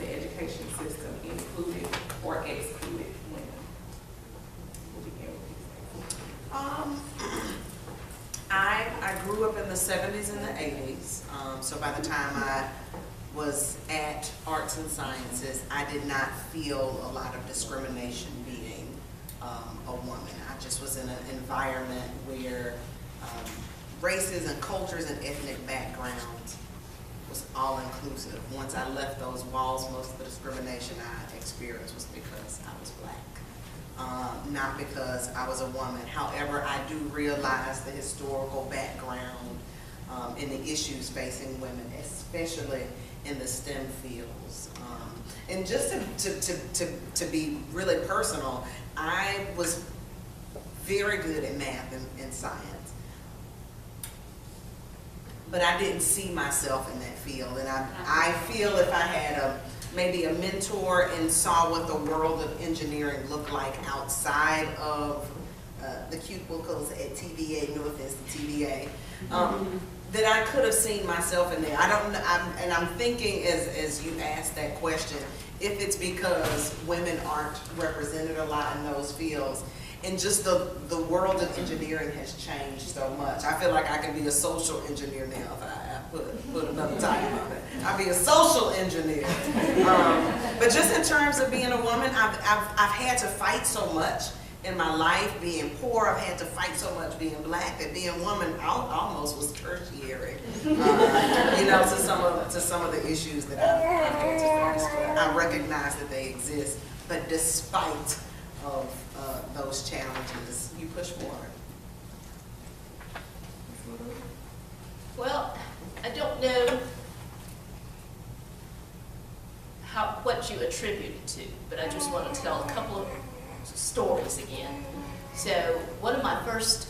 the education system included or excluded women? We'll begin with you. I grew up in the 70s and the 80s, so by the time I was at Arts and Sciences, I did not feel a lot of discrimination being a woman. I just was in an environment where races and cultures and ethnic backgrounds was all inclusive. Once I left those walls, most of the discrimination I experienced was because I was black, not because I was a woman. However, I do realize the historical background and the issues facing women, especially in the STEM fields. And just to be really personal, I was very good at math and science. But I didn't see myself in that field, and I feel if I had maybe a mentor and saw what the world of engineering looked like outside of the cubicles at TVA, no offense to TVA, that I could have seen myself in there. I'm thinking as you asked that question, if it's because women aren't represented a lot in those fields. And just the world of engineering has changed so much. I feel like I could be a social engineer now if I put another title on it. I'd be a social engineer. But just in terms of being a woman, I've had to fight so much in my life. Being poor, I've had to fight so much being black, that being a woman almost was tertiary. To some of the issues that I've had to face. I recognize that they exist, but despite of those challenges, you push forward. Well, I don't know what you attribute it to, but I just want to tell a couple of stories again. So one of my first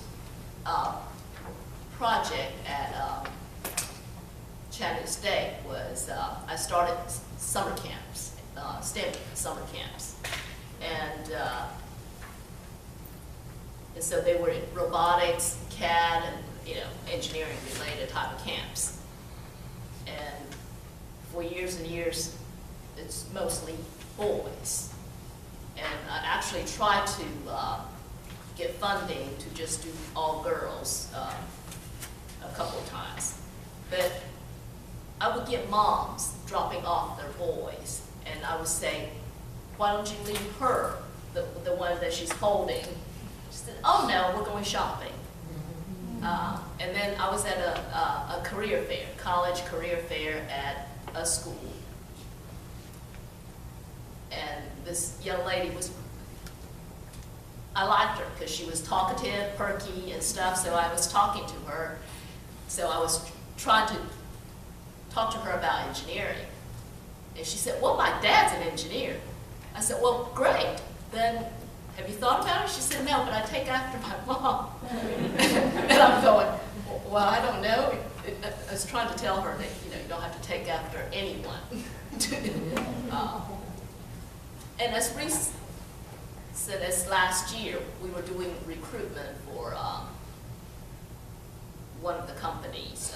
project at Chattanooga State was I started summer camps, STEM summer camps. And so they were in robotics, CAD, and engineering related type of camps. And for years and years, it's mostly boys. And I actually tried to get funding to just do all girls a couple of times. But I would get moms dropping off their boys, and I would say, why don't you leave her, the one that she's holding? She said, oh no, we're going shopping. And then I was at a career fair, college career fair at a school. And this young lady I liked her because she was talkative, perky and stuff, so I was talking to her. So I was trying to talk to her about engineering. And she said, well, my dad's an engineer. I said, well, great. Then, have you thought about it? She said, no, but I take after my mom. And I'm going, well, I don't know. I was trying to tell her that, you don't have to take after anyone. And as Reese said, as last year, we were doing recruitment for one of the companies.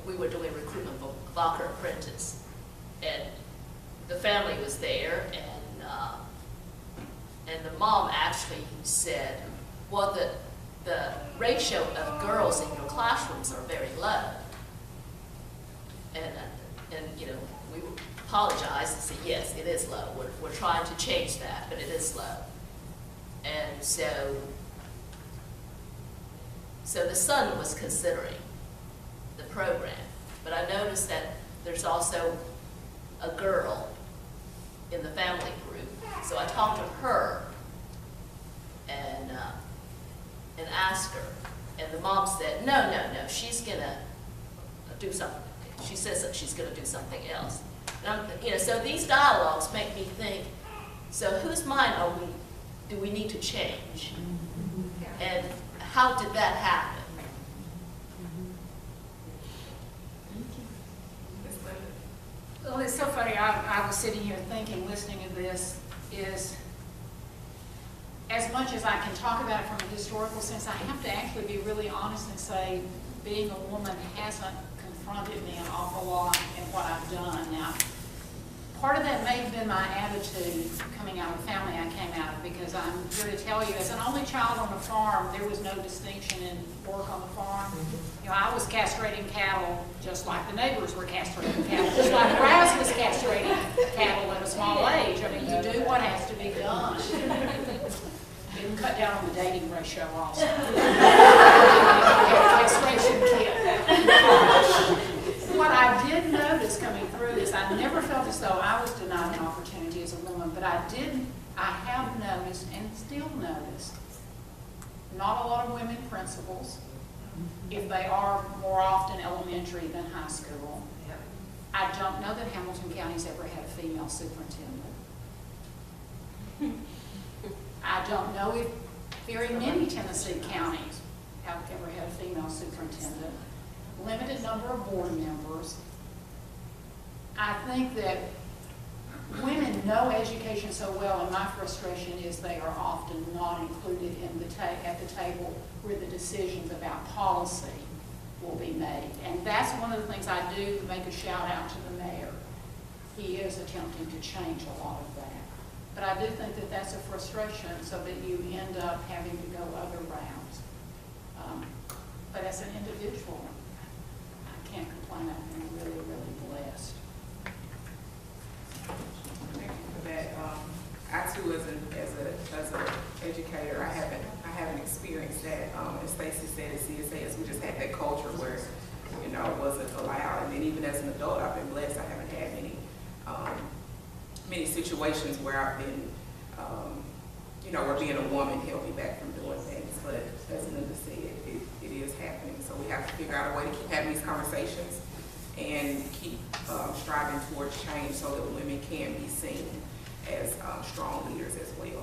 We were doing recruitment for Locker Apprentice. And the family was there, and the mom actually said, well, the ratio of girls in your classrooms are very low. And we apologized and said, yes, it is low. We're trying to change that, but it is low. And so the son was considering the program, but I noticed that there's also a girl in the family group. So I talked to her and asked her, and the mom said, no, she's gonna do something. She says that she's gonna do something else. And so these dialogues make me think, so whose mind do we need to change? And how did that happen? Well, it's so funny. I was sitting here thinking, listening to this, is as much as I can talk about it from a historical sense, I have to actually be really honest and say being a woman hasn't confronted me an awful lot in what I've done. Now, part of that may have been my attitude coming out of the family I came out of, because I'm here to tell you, as an only child on the farm, there was no distinction in work on the farm. You know, I was castrating cattle just like the neighbors were castrating cattle, just like Raz was castrating cattle at a small age. I mean, you do what has to be done. Didn't cut down on the dating ratio also. Castration kit. What I did notice coming through is I never felt as though I was denied an opportunity as a woman, but I have noticed and still notice not a lot of women principals, if they are more often elementary than high school. I don't know that Hamilton County's ever had a female superintendent. I don't know if very many Tennessee counties have ever had a female superintendent. Limited number of board members. I think that women know education so well, and my frustration is they are often not included in at the table where the decisions about policy will be made. And that's one of the things I do make a shout out to the mayor. He is attempting to change a lot of that. But I do think that that's a frustration, so that you end up having to go other rounds. But as an individual, I can't complain. I've been really, really blessed. Thank you for that. I too, as an educator, I haven't experienced that. As Stacy said at CSAS, we just had that culture where, you know, it wasn't allowed. And then even as an adult, I've been blessed. I haven't had many situations where I've been, you know, where being a woman held me back from doing things. But as Linda said, it is happening. So we have to figure out a way to keep having these conversations and keep striving towards change so that women can be seen as strong leaders as well.